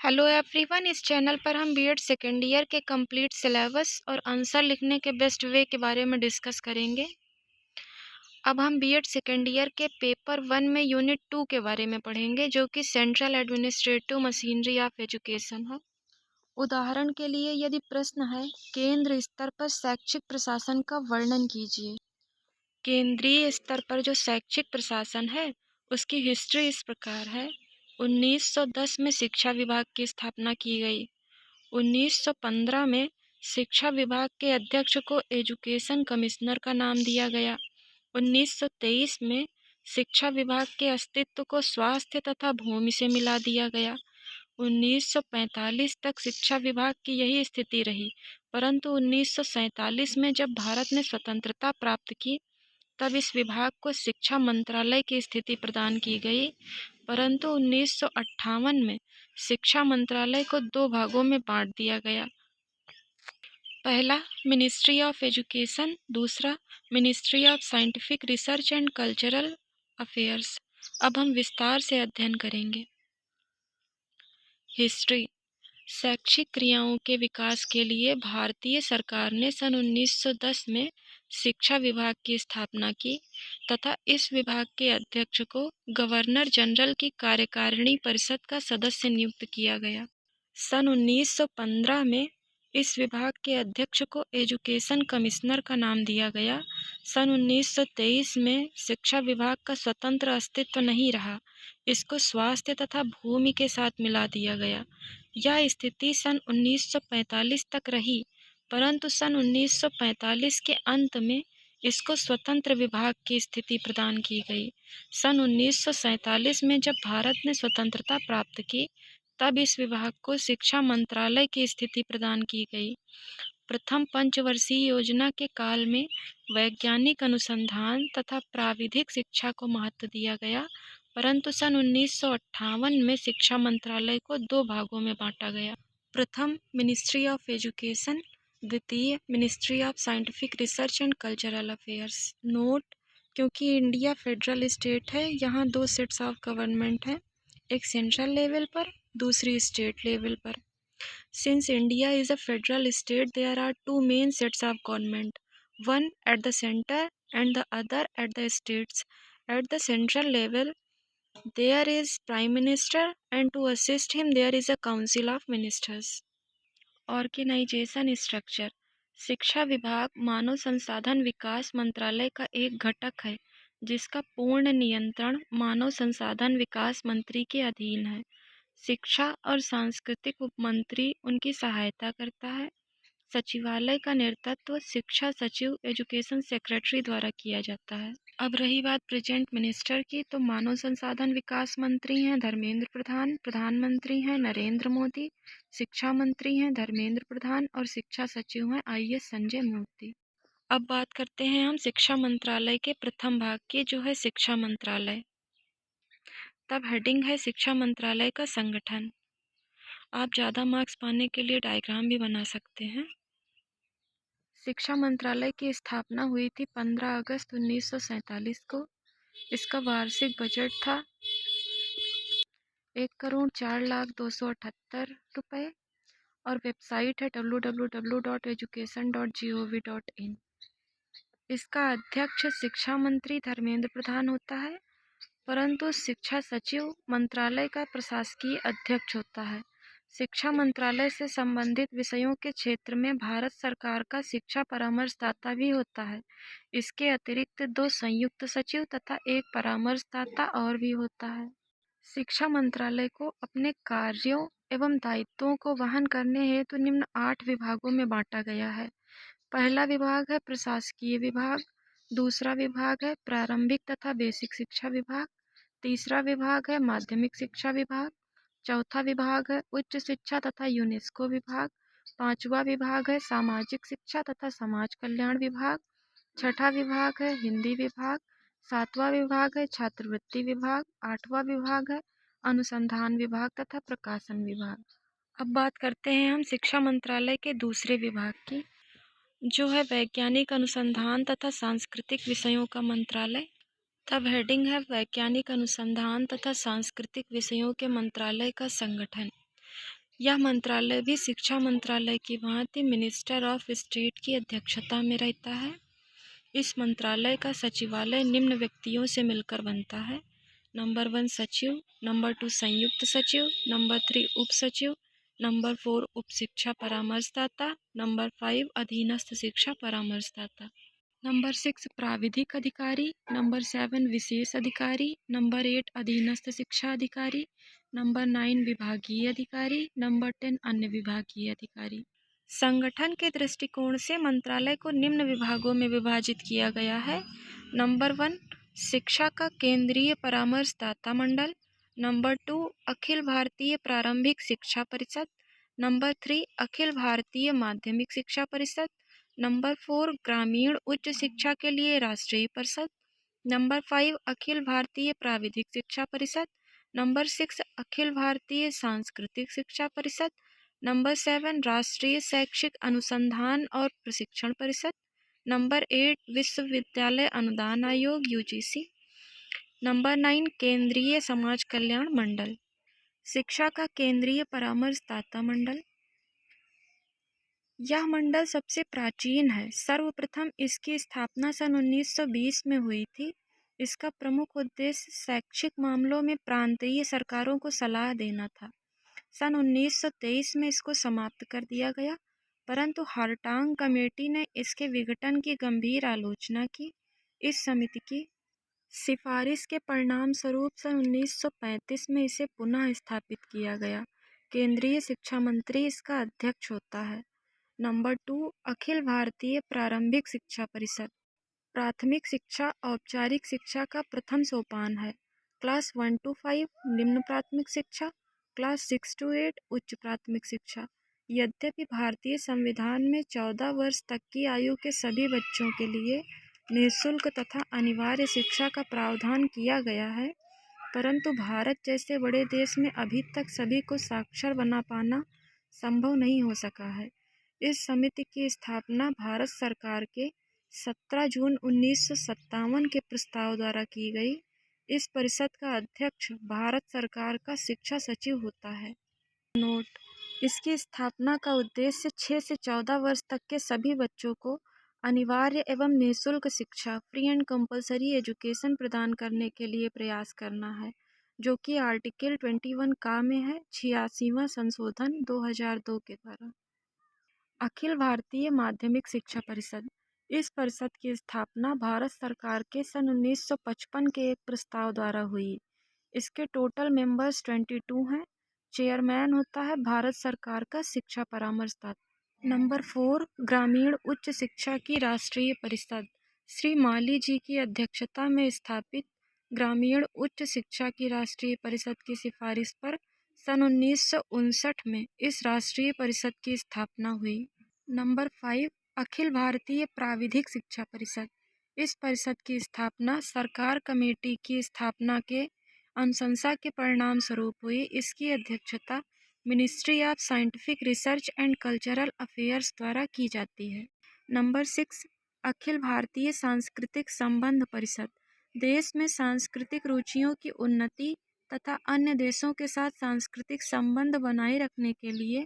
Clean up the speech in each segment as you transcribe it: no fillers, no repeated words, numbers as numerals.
Hello everyone. इस channel पर हम बीएड सेकेंड ईयर के कंप्लीट सिलेबस और आंसर लिखने के बेस्ट वे के बारे में डिस्कस करेंगे। अब हम बीएड सेकेंड ईयर के पेपर 1 में यूनिट 2 के बारे में पढ़ेंगे, जो कि central administrative machinery of education है। उदाहरण के लिए यदि प्रश्न है केंद्र स्तर पर शैक्षिक प्रशासन का वर्णन कीजिए। केंद्रीय स्तर पर जो शैक्षिक प्रशासन है उसकी हिस्ट्री इस प्रकार है। 1910 में शिक्षा विभाग की स्थापना की गई। 1915 में शिक्षा विभाग के अध्यक्ष को एजुकेशन कमिश्नर का नाम दिया गया। 1923 में शिक्षा विभाग के अस्तित्व को स्वास्थ्य तथा भूमि से मिला दिया गया। 1945 तक शिक्षा विभाग की यही स्थिति रही, परंतु 1947 में जब भारत ने स्वतंत्रता प्राप्त की तब इस विभाग को शिक्षा मंत्रालय की स्थिति प्रदान की गई। परंतु 1958 में शिक्षा मंत्रालय को दो भागों में बांट दिया गया। पहला मिनिस्ट्री ऑफ एजुकेशन, दूसरा ministry of scientific research and cultural affairs. अब हम विस्तार से अध्ययन करेंगे। हिस्ट्री। शैक्षिक क्रियाओं के विकास के लिए भारतीय सरकार ने सन 1910 में शिक्षा विभाग की स्थापना की तथा इस विभाग के अध्यक्ष को गवर्नर जनरल की कार्यकारिणी परिषद का सदस्य नियुक्त किया गया। सन 1915 में इस विभाग के अध्यक्ष को एजुकेशन कमिश्नर का नाम दिया गया। सन 1923 में शिक्षा विभाग का स्वतंत्र अस्तित्व नहीं रहा, इसको स्वास्थ्य तथा भूमि के साथ मिला दिया गया। यह स्थिति सन 1945 तक रही, परंतु सन 1945 के अंत में इसको स्वतंत्र विभाग की स्थिति प्रदान की गई। सन 1947 में जब भारत ने स्वतंत्रता प्राप्त की तब इस विभाग को शिक्षा मंत्रालय की स्थिति प्रदान की गई। प्रथम पंचवर्षीय योजना के काल में वैज्ञानिक अनुसंधान तथा प्राविधिक शिक्षा को महत्व दिया गया, परंतु सन 1958 में शिक्षा मंत्रालय को दो भागों में बांटा गया। प्रथम मिनिस्ट्री ऑफ एजुकेशन, द्वितीय ministry of scientific research and cultural affairs. Note: क्योंकि इंडिया फेडरल स्टेट है, यहाँ दो सेट्स ऑफ गवर्नमेंट हैं, एक सेंट्रल लेवल पर, दूसरी स्टेट लेवल पर। Since India is a federal state, there are two main sets of government, one at the center and the other at the states. At the central level, there is Prime Minister, and to assist him, there is a Council of Ministers. Organization structure. शिक्षा विभाग मानव संसाधन विकास मंत्रालय का एक घटक है, जिसका पूर्ण नियंत्रण मानव संसाधन विकास मंत्री के अधीन है। शिक्षा और सांस्कृतिक उपमंत्री उनकी सहायता करता है। सचिवालय का नेतृत्व शिक्षा सचिव एजुकेशन सेक्रेटरी द्वारा किया जाता है। अब रही बात प्रेजेंट मिनिस्टर की, तो मानव संसाधन विकास मंत्री हैं धर्मेंद्र प्रधान, प्रधानमंत्री हैं नरेंद्र मोदी, शिक्षा मंत्री हैं धर्मेंद्र प्रधान और शिक्षा सचिव हैं IAS संजय मूर्ति। अब बात करते हैं हम शिक्षा मंत्रालय के प्रथम भाग की, जो है शिक्षा मंत्रालय। तब हेडिंग है शिक्षा मंत्रालय का संगठन। आप ज़्यादा मार्क्स पाने के लिए डायग्राम भी बना सकते हैं। शिक्षा मंत्रालय की स्थापना हुई थी 15 अगस्त 1947 को। इसका वार्षिक बजट था 1,04,02,78 रुपये और वेबसाइट है www.education.gov.in। इसका अध्यक्ष शिक्षा मंत्री धर्मेंद्र प्रधान होता है, परंतु शिक्षा सचिव मंत्रालय का प्रशासकीय अध्यक्ष होता है। शिक्षा मंत्रालय से संबंधित विषयों के क्षेत्र में भारत सरकार का शिक्षा परामर्शदाता भी होता है। इसके अतिरिक्त दो संयुक्त सचिव तथा एक परामर्शदाता और भी होता है। शिक्षा मंत्रालय को अपने कार्यों एवं दायित्वों को वहन करने हेतु निम्न 8 विभागों में बांटा गया है। पहला विभाग है प्रशासकीय विभाग, दूसरा विभाग है प्रारंभिक तथा बेसिक शिक्षा विभाग, तीसरा विभाग है माध्यमिक शिक्षा विभाग, चौथा विभाग है उच्च शिक्षा तथा यूनेस्को विभाग, पांचवा विभाग है सामाजिक शिक्षा तथा समाज कल्याण विभाग, छठा विभाग है हिंदी विभाग, सातवां विभाग है छात्रवृत्ति विभाग, आठवां विभाग है अनुसंधान विभाग तथा प्रकाशन विभाग। अब बात करते हैं हम शिक्षा मंत्रालय के दूसरे विभाग की, जो है वैज्ञानिक अनुसंधान तथा सांस्कृतिक विषयों का मंत्रालय। तब हेडिंग है वैज्ञानिक अनुसंधान तथा सांस्कृतिक विषयों के मंत्रालय का संगठन। यह मंत्रालय भी शिक्षा मंत्रालय की भांति मिनिस्टर ऑफ स्टेट की अध्यक्षता में रहता है। इस मंत्रालय का सचिवालय निम्न व्यक्तियों से मिलकर बनता है। नंबर 1 सचिव, नंबर 2 संयुक्त सचिव, नंबर 3 उप सचिव, नंबर 4 उप शिक्षा परामर्शदाता, नंबर 5 अधीनस्थ शिक्षा परामर्शदाता, नंबर 6 प्राविधिक अधिकारी, नंबर 7 विशेष अधिकारी, नंबर 8 अधीनस्थ शिक्षा अधिकारी, नंबर 9 विभागीय अधिकारी, नंबर 10 अन्य विभागीय अधिकारी। संगठन के दृष्टिकोण से मंत्रालय को निम्न विभागों में विभाजित किया गया है। नंबर 1 शिक्षा का केंद्रीय परामर्शदाता मंडल, नंबर 2 अखिल भारतीय प्रारंभिक शिक्षा परिषद, नंबर 3 अखिल भारतीय माध्यमिक शिक्षा परिषद, नंबर 4 ग्रामीण उच्च शिक्षा के लिए राष्ट्रीय परिषद, नंबर 5 अखिल भारतीय प्राविधिक शिक्षा परिषद, नंबर 6 अखिल भारतीय सांस्कृतिक शिक्षा परिषद, नंबर 7 राष्ट्रीय शैक्षिक अनुसंधान और प्रशिक्षण परिषद, नंबर 8 विश्वविद्यालय अनुदान आयोग यूजीसी, नंबर 9 केंद्रीय समाज कल्याण मंडल। शिक्षा का केंद्रीय परामर्शदाता मंडल, यह मंडल सबसे प्राचीन है। सर्वप्रथम इसकी स्थापना सन 1920 में हुई थी। इसका प्रमुख उद्देश्य शैक्षिक मामलों में प्रांतीय सरकारों को सलाह देना था। सन 1923 में इसको समाप्त कर दिया गया, परंतु हार्टांग कमेटी ने इसके विघटन की गंभीर आलोचना की। इस समिति की सिफारिश के परिणाम स्वरूप सन 1935 में इसे पुनः स्थापित किया गया। केंद्रीय शिक्षा मंत्री इसका अध्यक्ष होता है। नंबर 2 अखिल भारतीय प्रारंभिक शिक्षा परिषद। प्राथमिक शिक्षा औपचारिक शिक्षा का प्रथम सोपान है। क्लास 1 to 5 निम्न प्राथमिक शिक्षा, क्लास 6 to 8 उच्च प्राथमिक शिक्षा। यद्यपि भारतीय संविधान में 14 वर्ष तक की आयु के सभी बच्चों के लिए निःशुल्क तथा अनिवार्य शिक्षा का प्रावधान किया गया है, परंतु भारत जैसे बड़े देश में अभी तक सभी को साक्षर बना पाना संभव नहीं हो सका है। इस समिति की स्थापना भारत सरकार के 17 जून 1957 के प्रस्ताव द्वारा की गई। इस परिषद का अध्यक्ष भारत सरकार का शिक्षा सचिव होता है। नोट: इसकी स्थापना का उद्देश्य 6 से 14 वर्ष तक के सभी बच्चों को अनिवार्य एवं निःशुल्क शिक्षा फ्री एंड कंपलसरी एजुकेशन प्रदान करने के लिए प्रयास करना है, जो कि आर्टिकल 21 का में है 86वां संशोधन 2002 के द्वारा। अखिल भारतीय माध्यमिक शिक्षा परिषद। इस परिषद की स्थापना भारत सरकार के सन 1955 के एक प्रस्ताव द्वारा हुई। इसके टोटल मेंबर्स 22 हैं। चेयरमैन होता है भारत सरकार का शिक्षा परामर्शदाता। नंबर 4 ग्रामीण उच्च शिक्षा की राष्ट्रीय परिषद। श्री माली जी की अध्यक्षता में स्थापित ग्रामीण उच्च शिक्षा की राष्ट्रीय परिषद की सिफारिश पर सन 1959 में इस राष्ट्रीय परिषद की स्थापना हुई। नंबर 5 अखिल भारतीय प्राविधिक शिक्षा परिषद। इस परिषद की स्थापना सरकार कमेटी की स्थापना के अनुशंसा के परिणाम स्वरूप हुई। इसकी अध्यक्षता ministry of scientific research and cultural affairs द्वारा की जाती है। नंबर 6 अखिल भारतीय सांस्कृतिक संबंध परिषद। देश में सांस्कृतिक रुचियों की उन्नति तथा अन्य देशों के साथ सांस्कृतिक संबंध बनाए रखने के लिए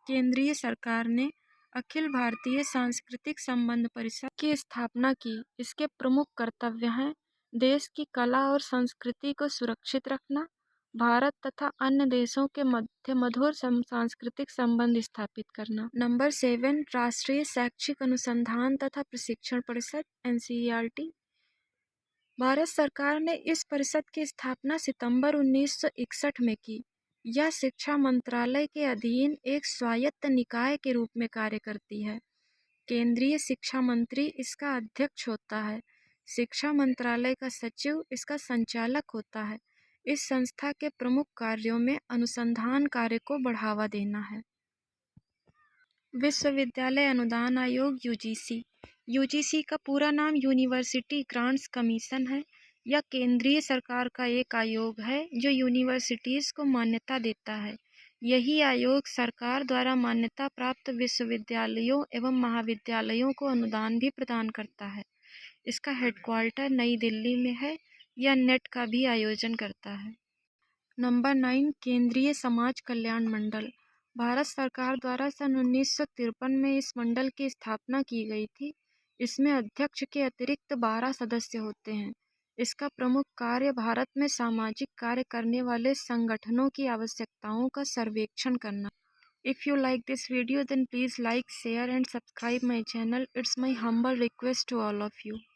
केंद्रीय सरकार ने अखिल भारतीय सांस्कृतिक संबंध परिषद की स्थापना की। इसके प्रमुख कर्तव्य हैं देश की कला और संस्कृति को सुरक्षित रखना, भारत तथा अन्य देशों के मध्य मधुर सांस्कृतिक संबंध स्थापित करना। नंबर 7 राष्ट्रीय शैक्षिक अनुसंधान तथा प्रशिक्षण परिषद NCERT। भारत सरकार ने इस परिषद की स्थापना सितंबर 1961 में की। यह शिक्षा मंत्रालय के अधीन एक स्वायत्त निकाय के रूप में कार्य करती है। केंद्रीय शिक्षा मंत्री इसका अध्यक्ष होता है। शिक्षा मंत्रालय का सचिव इसका संचालक होता है। इस संस्था के प्रमुख कार्यों में अनुसंधान कार्य को बढ़ावा देना है। विश्वविद्यालय अनुदान आयोग यूजीसी। यूजीसी का पूरा नाम यूनिवर्सिटी ग्रांट्स कमीशन है। यह केंद्रीय सरकार का एक आयोग है जो यूनिवर्सिटीज़ को मान्यता देता है। यही आयोग सरकार द्वारा मान्यता प्राप्त विश्वविद्यालयों एवं महाविद्यालयों को अनुदान भी प्रदान करता है। इसका हेडक्वार्टर नई दिल्ली में है। यह नेट का भी आयोजन करता है। नंबर 9 केंद्रीय समाज कल्याण मंडल। भारत सरकार द्वारा सन 1953 में इस मंडल की स्थापना की गई थी। इसमें अध्यक्ष के अतिरिक्त 12 सदस्य होते हैं। इसका प्रमुख कार्य भारत में सामाजिक कार्य करने वाले संगठनों की आवश्यकताओं का सर्वेक्षण करना। If you like this video, then please like, share and subscribe my channel. It's my humble request to all of you.